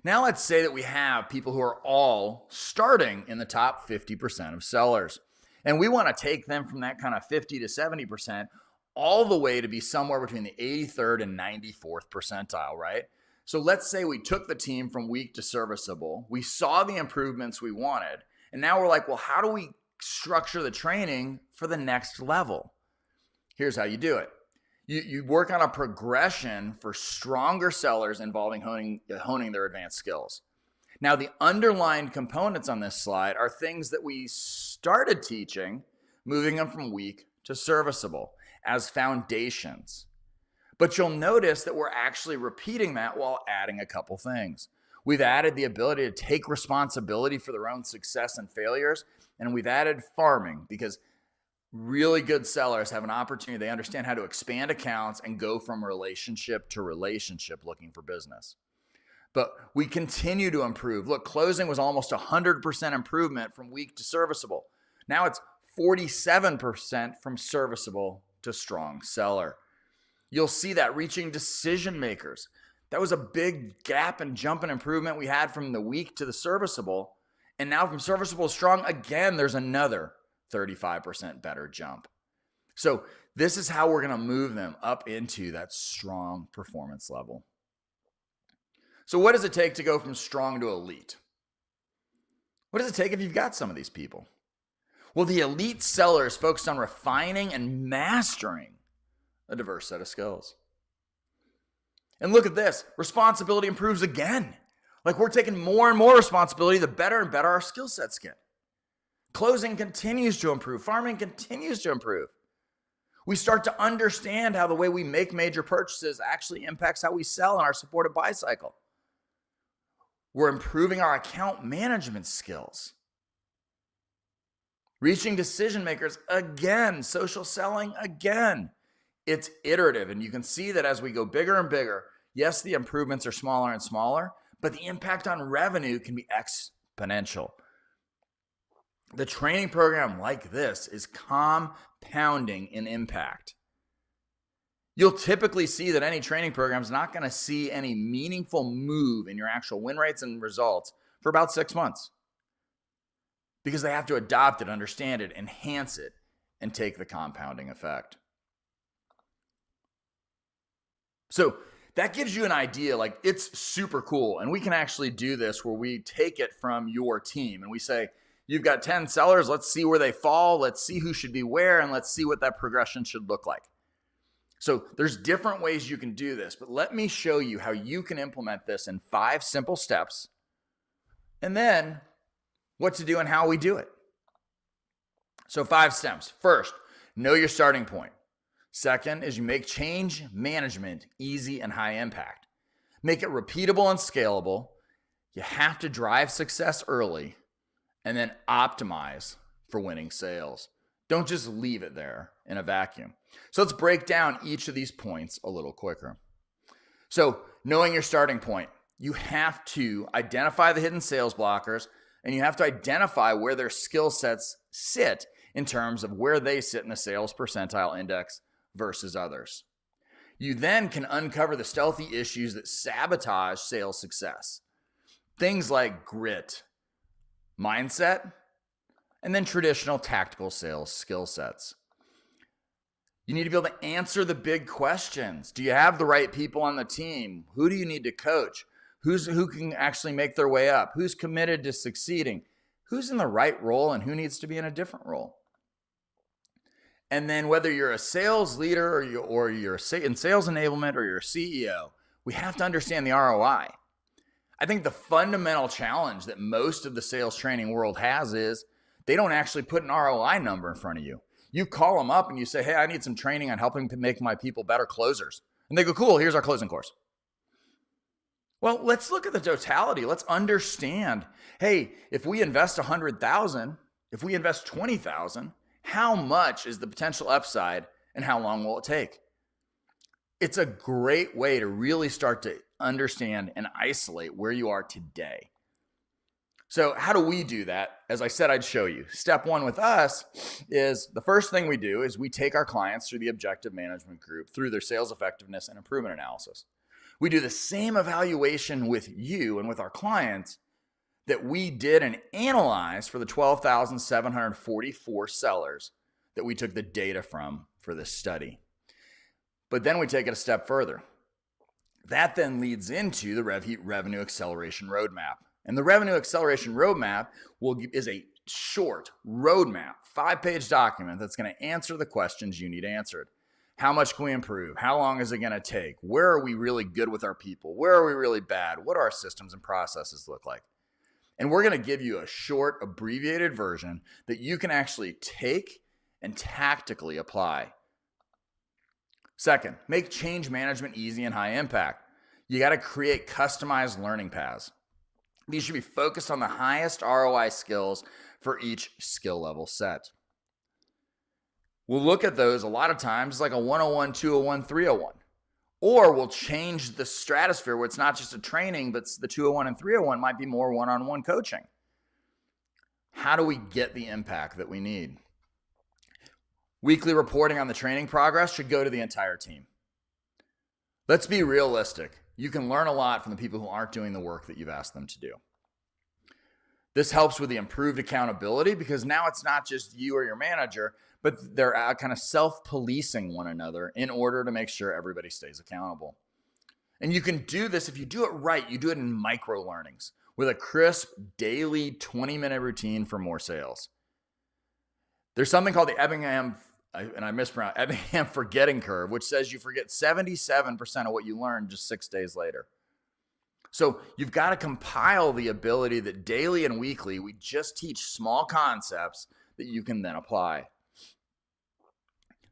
Now let's say that we have people who are all starting in the top 50% of sellers. And we want to take them from that kind of 50 to 70% all the way to be somewhere between the 83rd and 94th percentile, right? So let's say we took the team from weak to serviceable. We saw the improvements we wanted. And now we're like, well, how do we structure the training for the next level? Here's how you do it. You work on a progression for stronger sellers involving honing their advanced skills. Now, the underlined components on this slide are things that we started teaching, moving them from weak to serviceable as foundations. But you'll notice that we're actually repeating that while adding a couple things. We've added the ability to take responsibility for their own success and failures. And we've added farming because really good sellers have an opportunity. They understand how to expand accounts and go from relationship to relationship looking for business. But we continue to improve. Look, closing was almost 100% improvement from weak to serviceable. Now it's 47% from serviceable to strong seller. You'll see that reaching decision makers. That was a big gap and jump in improvement we had from the weak to the serviceable. And now from serviceable to strong, again, there's another 35% better jump. So this is how we're going to move them up into that strong performance level. So what does it take to go from strong to elite? What does it take if you've got some of these people? Well, the elite seller is focused on refining and mastering a diverse set of skills. And look at this, responsibility improves again. Like we're taking more and more responsibility, the better and better our skill sets get. Closing continues to improve. Farming continues to improve. We start to understand how the way we make major purchases actually impacts how we sell in our supported buy cycle. We're improving our account management skills. Reaching decision makers again, social selling again. It's iterative, and you can see that as we go bigger and bigger, yes, the improvements are smaller and smaller, but the impact on revenue can be exponential. The training program like this is compounding in impact. You'll typically see that any training program is not going to see any meaningful move in your actual win rates and results for about 6 months because they have to adopt it, understand it, enhance it, and take the compounding effect. So that gives you an idea, like it's super cool. And we can actually do this where we take it from your team and we say, you've got 10 sellers. Let's see where they fall. Let's see who should be where, and let's see what that progression should look like. So there's different ways you can do this, but let me show you how you can implement this in 5 simple steps, and then what to do and how we do it. So 5 steps. First, know your starting point. Second is you make change management easy and high impact. Make it repeatable and scalable. You have to drive success early and then optimize for winning sales. Don't just leave it there in a vacuum. So let's break down each of these points a little quicker. So knowing your starting point, you have to identify the hidden sales blockers and you have to identify where their skill sets sit in terms of where they sit in the sales percentile index versus others. You then can uncover the stealthy issues that sabotage sales success. Things like grit, mindset, and then traditional tactical sales skill sets. You need to be able to answer the big questions. Do you have the right people on the team? Who do you need to coach? Who can actually make their way up? Who's committed to succeeding? Who's in the right role and who needs to be in a different role? And then whether you're a sales leader or you're in sales enablement or you're a CEO, we have to understand the ROI. I think the fundamental challenge that most of the sales training world has is they don't actually put an ROI number in front of you. You call them up and you say, hey, I need some training on helping to make my people better closers. And they go, cool, here's our closing course. Well, let's look at the totality. Let's understand, hey, if we invest $100,000, if we invest $20,000, how much is the potential upside and how long will it take? It's a great way to really start to understand and isolate where you are today. So how do we do that? As I said, I'd show you. Step 1 with us is the first thing we do is we take our clients through the objective management group, through their sales effectiveness and improvement analysis. We do the same evaluation with you and with our clients that we did and analyzed for the 12,744 sellers that we took the data from for this study. But then we take it a step further. That then leads into the revenue acceleration roadmap. And the revenue acceleration roadmap is a short roadmap, 5-page document that's going to answer the questions you need answered. How much can we improve? How long is it going to take? Where are we really good with our people? Where are we really bad? What do our systems and processes look like? And we're going to give you a short, abbreviated version that you can actually take and tactically apply. Second, make change management easy and high impact. You got to create customized learning paths. These should be focused on the highest ROI skills for each skill level set. We'll look at those a lot of times like a 101, 201, 301. Or we'll change the stratosphere where it's not just a training, but the 201 and 301 might be more one-on-one coaching. How do we get the impact that we need? Weekly reporting on the training progress should go to the entire team. Let's be realistic. You can learn a lot from the people who aren't doing the work that you've asked them to do. This helps with the improved accountability because now it's not just you or your manager, but they're kind of self-policing one another in order to make sure everybody stays accountable. And you can do this if you do it right. You do it in micro learnings with a crisp daily 20-minute routine for more sales. There's something called the Ebbingham forgetting curve, which says you forget 77% of what you learned just 6 days later. So you've got to compile the ability that daily and weekly, we just teach small concepts that you can then apply.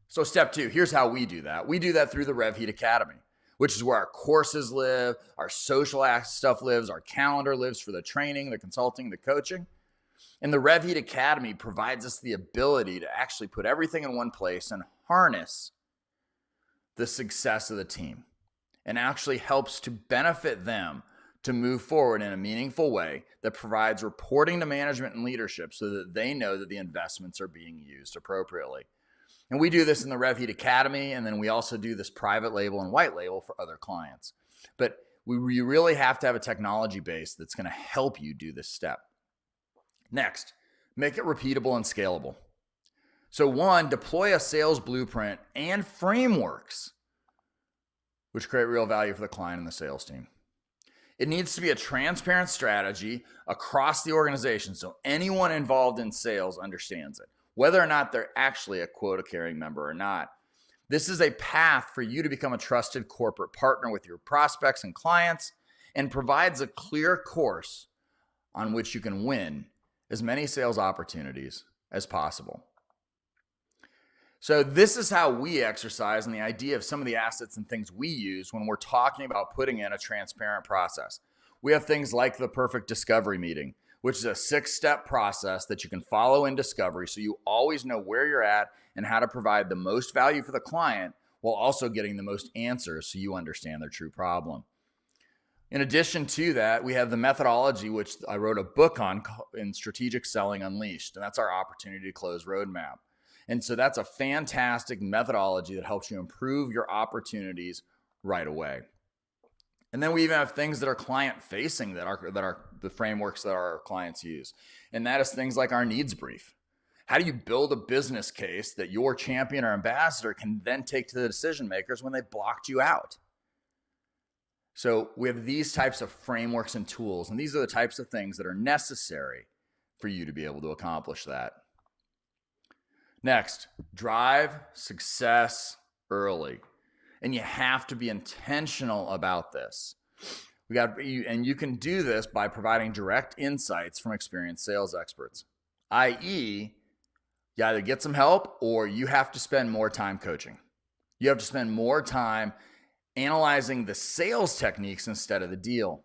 So step 2, here's how we do that. We do that through the RevHeat Academy, which is where our courses live, our social stuff lives, our calendar lives for the training, the consulting, the coaching. And the RevHeat Academy provides us the ability to actually put everything in one place and harness the success of the team, and actually helps to benefit them to move forward in a meaningful way that provides reporting to management and leadership so that they know that the investments are being used appropriately. And we do this in the RevHeat Academy, and then we also do this private label and white label for other clients. But we really have to have a technology base that's going to help you do this step. Next, make it repeatable and scalable. So 1, deploy a sales blueprint and frameworks which create real value for the client and the sales team. It needs to be a transparent strategy across the organization so anyone involved in sales understands it, whether or not they're actually a quota-carrying member or not. This is a path for you to become a trusted corporate partner with your prospects and clients, and provides a clear course on which you can win as many sales opportunities as possible. So this is how we exercise on the idea of some of the assets and things we use when we're talking about putting in a transparent process. We have things like the perfect discovery meeting, which is a 6-step process that you can follow in discovery so you always know where you're at and how to provide the most value for the client while also getting the most answers so you understand their true problem. In addition to that, we have the methodology, which I wrote a book on in Strategic Selling Unleashed, and that's our opportunity to close roadmap. And so that's a fantastic methodology that helps you improve your opportunities right away. And then we even have things that are client facing that are the frameworks that our clients use. And that is things like our needs brief. How do you build a business case that your champion or ambassador can then take to the decision makers when they blocked you out? So we have these types of frameworks and tools, and these are the types of things that are necessary for you to be able to accomplish that. Next, drive success early. And you have to be intentional about this. And you can do this by providing direct insights from experienced sales experts, i.e., you either get some help or you have to spend more time coaching. You have to spend more time analyzing the sales techniques instead of the deal.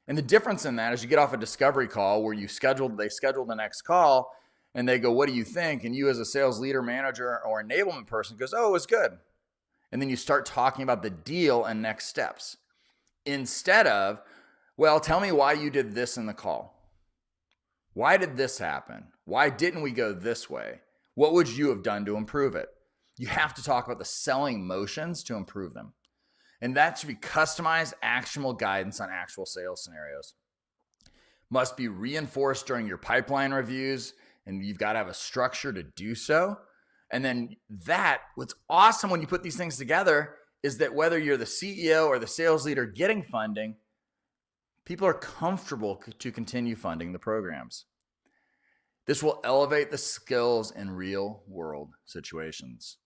And the difference in that is you get off a discovery call where they schedule the next call and they go, what do you think? And you as a sales leader, manager, or enablement person goes, oh, it was good. And then you start talking about the deal and next steps instead of, well, tell me why you did this in the call. Why did this happen? Why didn't we go this way? What would you have done to improve it? You have to talk about the selling motions to improve them. And that should be customized, actionable guidance on actual sales scenarios. Must be reinforced during your pipeline reviews, and you've got to have a structure to do so. And then what's awesome when you put these things together is that whether you're the CEO or the sales leader getting funding, people are comfortable to continue funding the programs. This will elevate the skills in real world situations.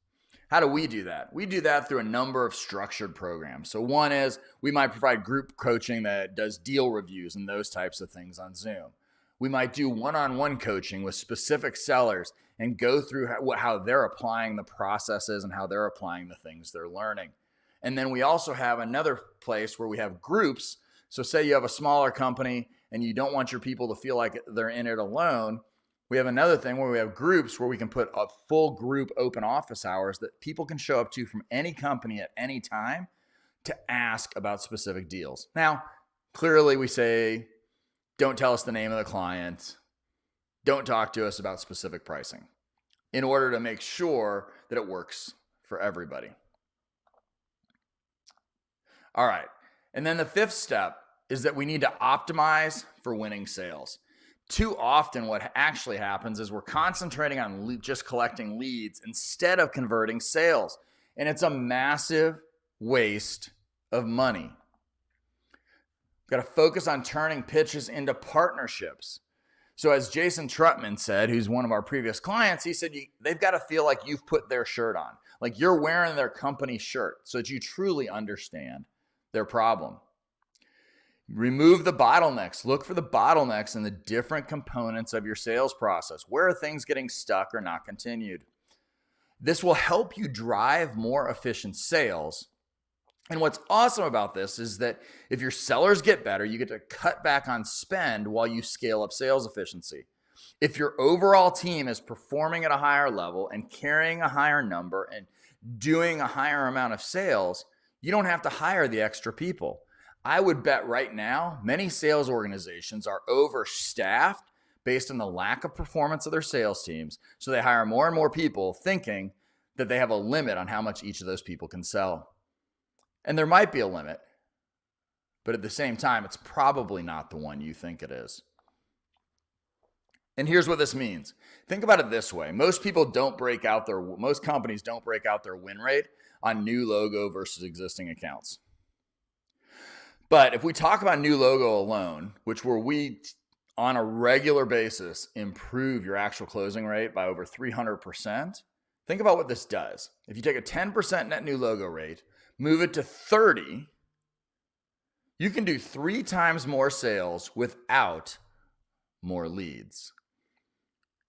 How do we do that? We do that through a number of structured programs. So one is we might provide group coaching that does deal reviews and those types of things on Zoom. We might do one-on-one coaching with specific sellers and go through how they're applying the processes and how they're applying the things they're learning. And then we also have another place where we have groups. So say you have a smaller company and you don't want your people to feel like they're in it alone, we have another thing where we have groups where we can put a full group open office hours that people can show up to from any company at any time to ask about specific deals. Now, clearly we say, don't tell us the name of the client. Don't talk to us about specific pricing in order to make sure that it works for everybody. All right. And then the fifth step is that we need to optimize for winning sales. Too often what actually happens is we're concentrating on just collecting leads instead of converting sales. And it's a massive waste of money. We've got to focus on turning pitches into partnerships. So as Jason Trutman said, who's one of our previous clients, he said they've got to feel like you've put their shirt on, like you're wearing their company shirt so that you truly understand their problem. Remove the bottlenecks. Look for the bottlenecks in the different components of your sales process. Where are things getting stuck or not continued? This will help you drive more efficient sales. And what's awesome about this is that if your sellers get better, you get to cut back on spend while you scale up sales efficiency. If your overall team is performing at a higher level and carrying a higher number and doing a higher amount of sales, you don't have to hire the extra people. I would bet right now many sales organizations are overstaffed based on the lack of performance of their sales teams. So they hire more and more people thinking that they have a limit on how much each of those people can sell. And there might be a limit, but at the same time, it's probably not the one you think it is. And here's what this means. Think about it this way. Most companies don't break out their win rate on new logo versus existing accounts. But if we talk about new logo alone, which where we on a regular basis improve your actual closing rate by over 300%, think about what this does. If you take a 10% net new logo rate, move it to 30, you can do 3 times more sales without more leads.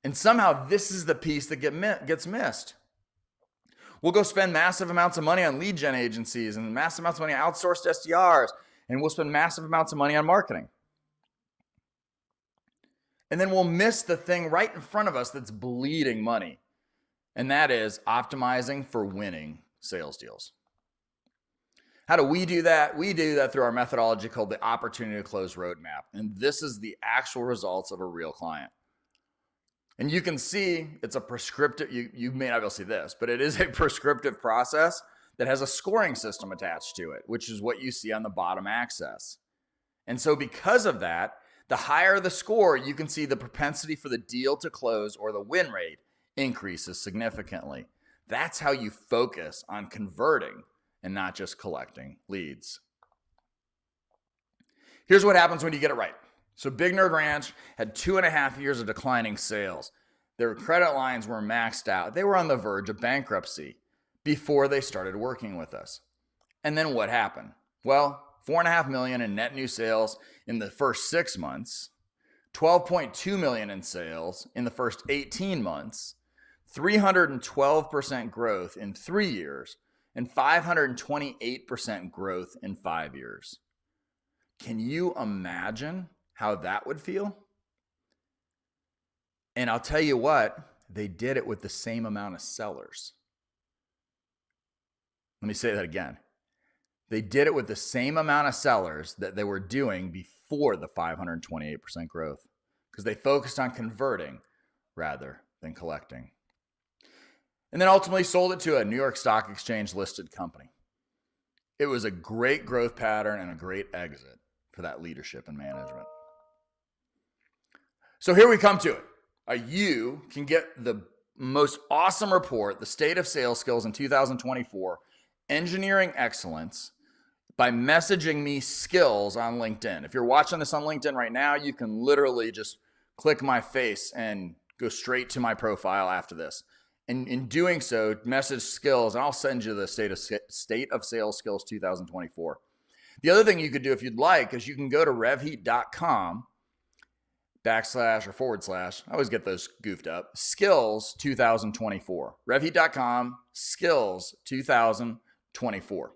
And somehow this is the piece that gets missed. We'll go spend massive amounts of money on lead gen agencies and massive amounts of money on outsourced SDRs, and we'll spend massive amounts of money on marketing. And then we'll miss the thing right in front of us that's bleeding money, and that is optimizing for winning sales deals. How do we do that? We do that through our methodology called the Opportunity to Close Roadmap. And this is the actual results of a real client. And you can see it's a prescriptive, you may not be able to see this, but it is a prescriptive process that has a scoring system attached to it, which is what you see on the bottom axis. And so because of that, the higher the score, you can see the propensity for the deal to close or the win rate increases significantly. That's how you focus on converting and not just collecting leads. Here's what happens when you get it right. So Big Nerd Ranch had 2.5 years of declining sales. Their credit lines were maxed out. They were on the verge of bankruptcy before they started working with us. And then what happened? Well, $4.5 million in net new sales in the first 6 months, $12.2 million in sales in the first 18 months, 312% growth in 3 years, and 528% growth in 5 years. Can you imagine how that would feel? And I'll tell you what, they did it with the same amount of sellers. Let me say that again. They did it with the same amount of sellers that they were doing before the 528% growth, because they focused on converting rather than collecting. And then ultimately sold it to a New York Stock Exchange listed company. It was a great growth pattern and a great exit for that leadership and management. So here we come to it. You can get the most awesome report, the State of Sales Skills in 2024, Engineering Excellence, by messaging me skills on LinkedIn. If you're watching this on LinkedIn right now, you can literally just click my face and go straight to my profile after this. And in doing so, message skills, and I'll send you the State of Sales Skills 2024. The other thing you could do if you'd like is you can go to revheat.com / I always get those goofed up, skills 2024. revheat.com skills 2024.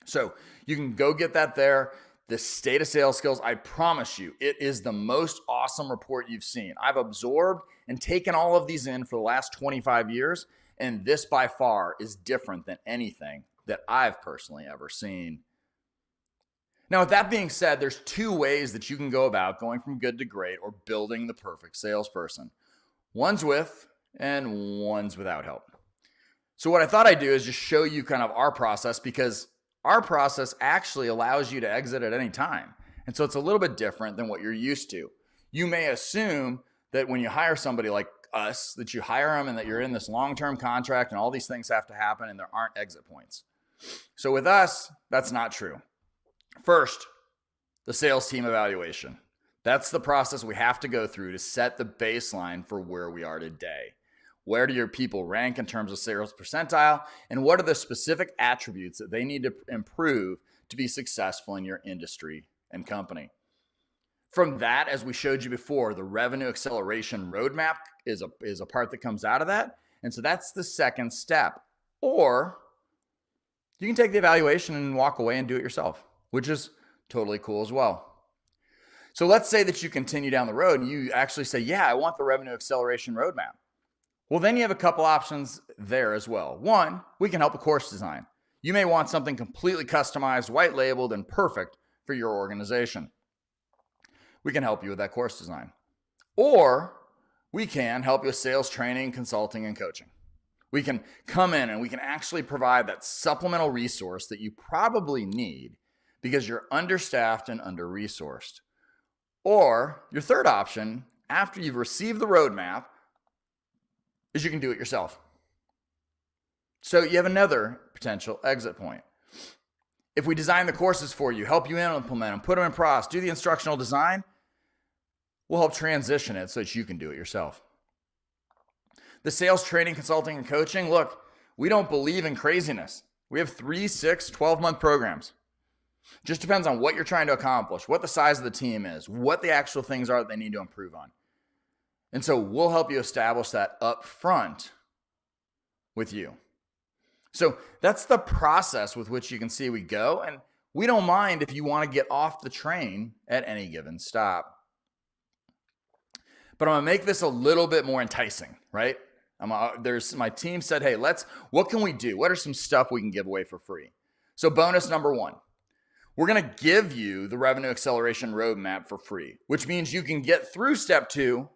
So you can go get that there. the state of sales skills. I promise you, it is the most awesome report you've seen. I've absorbed and taken all of these in for the last 25 years, and this by far is different than anything that I've personally ever seen. Now, with that being said, there's two ways that you can go about going from good to great or building the perfect salesperson. One's with and one's without help. So what I thought I'd do is just show you kind of our process, because our process actually allows you to exit at any time. And so it's a little bit different than what you're used to. You may assume that when you hire somebody like us, that you hire them and that you're in this long-term contract and all these things have to happen and there aren't exit points. So with us, that's not true. First, the sales team evaluation. That's the process we have to go through to set the baseline for where we are today. Where do your people rank in terms of sales percentile? And what are the specific attributes that they need to improve to be successful in your industry and company? From that, as we showed you before, the revenue acceleration roadmap is a part that comes out of that. And so that's the second step. Or you can take the evaluation and walk away and do it yourself, which is totally cool as well. So let's say that you continue down the road and you actually say, yeah, I want the revenue acceleration roadmap. Well, then you have a couple options there as well. One, we can help with course design. You may want something completely customized, white labeled, and perfect for your organization. We can help you with that course design. Or we can help you with sales training, consulting, and coaching. We can come in and we can actually provide that supplemental resource that you probably need because you're understaffed and under-resourced. Or your third option, after you've received the roadmap, is you can do it yourself. So you have another potential exit point. If we design the courses for you, help you implement them, put them in process, do the instructional design, we'll help transition it so that you can do it yourself. The sales training, consulting, and coaching, look, we don't believe in craziness. We have 3, 6, 12-month programs. Just depends on what you're trying to accomplish, what the size of the team is, what the actual things are that they need to improve on. And so we'll help you establish that up front with you. So that's the process with which you can see we go. And we don't mind if you want to get off the train at any given stop. But I'm going to make this a little bit more enticing, right? My team said, hey, what can we do? What are some stuff we can give away for free? So bonus number 1, we're going to give you the revenue acceleration roadmap for free, which means you can get through step 2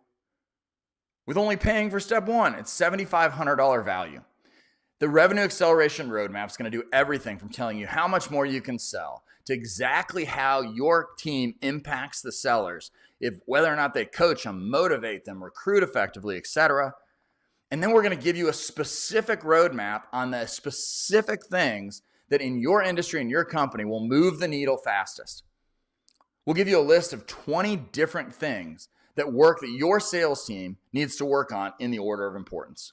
with only paying for step 1. It's $7,500 value. The revenue acceleration roadmap is going to do everything from telling you how much more you can sell to exactly how your team impacts the sellers, whether or not they coach them, motivate them, recruit effectively, etc. And then we're going to give you a specific roadmap on the specific things that in your industry and your company will move the needle fastest. We'll give you a list of 20 different things that your sales team needs to work on in the order of importance,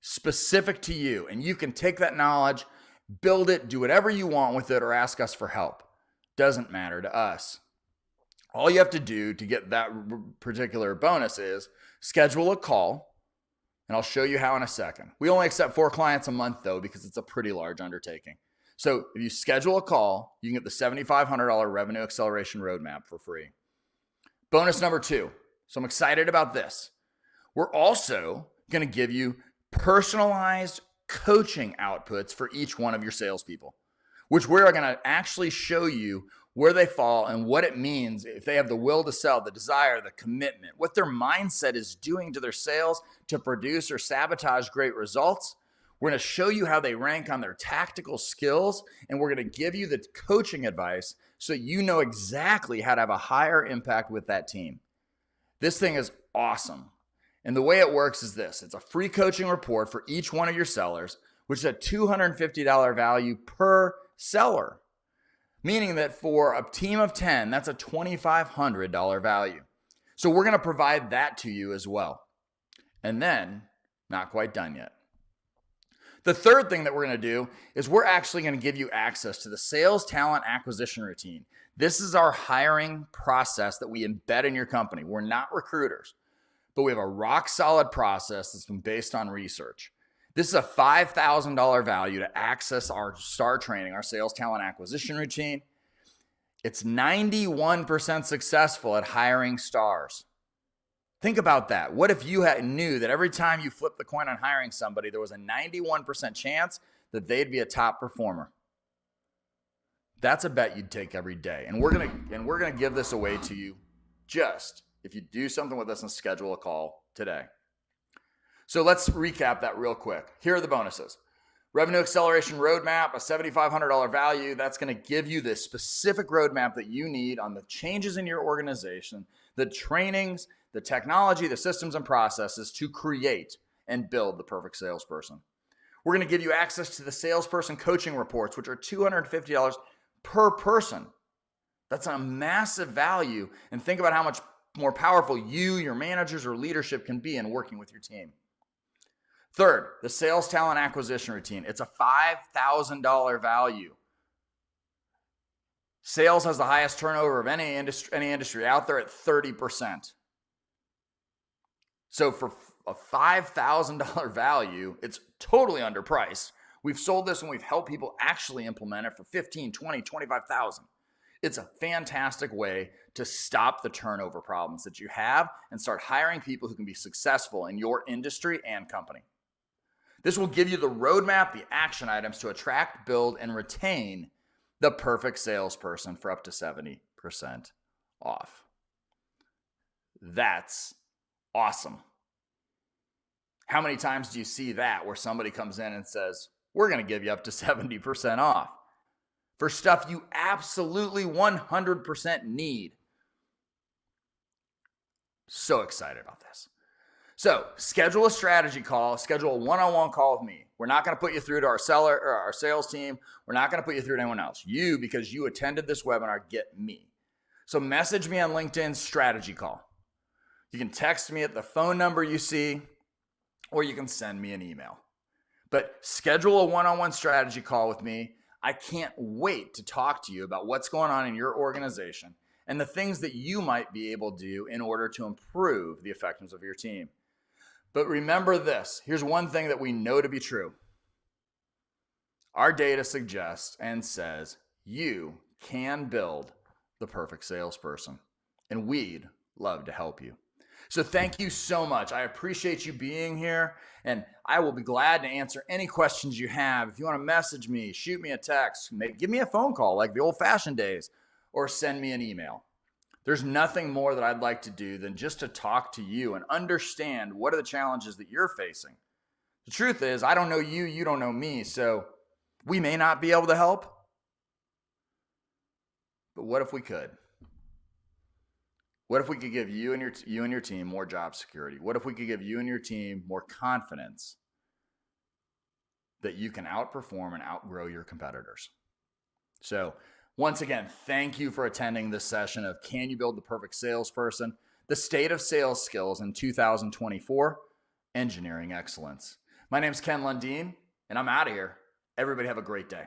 specific to you. And you can take that knowledge, build it, do whatever you want with it, or ask us for help. Doesn't matter to us. All you have to do to get that particular bonus is schedule a call, and I'll show you how in a second. We only accept 4 clients a month, though, because it's a pretty large undertaking. So if you schedule a call, you can get the $7,500 revenue acceleration roadmap for free. Bonus number 2. So I'm excited about this. We're also going to give you personalized coaching outputs for each one of your salespeople, which we're going to actually show you where they fall and what it means if they have the will to sell, the desire, the commitment, what their mindset is doing to their sales to produce or sabotage great results. We're going to show you how they rank on their tactical skills, and we're going to give you the coaching advice so you know exactly how to have a higher impact with that team. This thing is awesome. And the way it works is this. It's a free coaching report for each one of your sellers, which is a $250 value per seller, meaning that for a team of 10, that's a $2,500 value. So we're going to provide that to you as well. And then, not quite done yet. The third thing that we're going to do is we're actually going to give you access to the sales talent acquisition routine. This is our hiring process that we embed in your company. We're not recruiters, but we have a rock solid process that's been based on research. This is a $5,000 value to access our STAR training, our sales talent acquisition routine. It's 91% successful at hiring stars. Think about that. What if you knew that every time you flip the coin on hiring somebody, there was a 91% chance that they'd be a top performer? That's a bet you'd take every day. And we're gonna give this away to you just if you do something with us and schedule a call today. So let's recap that real quick. Here are the bonuses. Revenue acceleration roadmap, a $7,500 value. That's going to give you the specific roadmap that you need on the changes in your organization, the trainings, the technology, the systems and processes to create and build the perfect salesperson. We're going to give you access to the salesperson coaching reports, which are $250 per person. That's a massive value. And think about how much more powerful you, your managers, or leadership can be in working with your team. Third, the sales talent acquisition routine. It's a $5,000 value. Sales has the highest turnover of any industry out there at 30%. So for a $5,000 value, it's totally underpriced. We've sold this and we've helped people actually implement it for $15,000, $20,000, $25,000. It's a fantastic way to stop the turnover problems that you have and start hiring people who can be successful in your industry and company. This will give you the roadmap, the action items to attract, build, and retain the perfect salesperson for up to 70% off. That's awesome. How many times do you see that where somebody comes in and says, we're going to give you up to 70% off for stuff you absolutely 100% need? So excited about this. So schedule a strategy call, schedule a one-on-one call with me. We're not going to put you through to our seller or our sales team. We're not going to put you through to anyone else. You, because you attended this webinar, get me. So message me on LinkedIn, strategy call. You can text me at the phone number you see, or you can send me an email. But schedule a one-on-one strategy call with me. I can't wait to talk to you about what's going on in your organization and the things that you might be able to do in order to improve the effectiveness of your team. But remember this, here's one thing that we know to be true. Our data suggests and says you can build the perfect salesperson, and we'd love to help you. So thank you so much. I appreciate you being here, and I will be glad to answer any questions you have. If you want to message me, shoot me a text, give me a phone call like the old-fashioned days, or send me an email. There's nothing more that I'd like to do than just to talk to you and understand what are the challenges that you're facing. The truth is, I don't know you, you don't know me, so we may not be able to help. But what if we could? What if we could give you and your team more job security? What if we could give you and your team more confidence that you can outperform and outgrow your competitors? So once again, thank you for attending this session of Can You Build the Perfect Salesperson? The State of Sales Skills in 2024, Engineering Excellence. My name is Ken Lundeen, and I'm out of here. Everybody have a great day.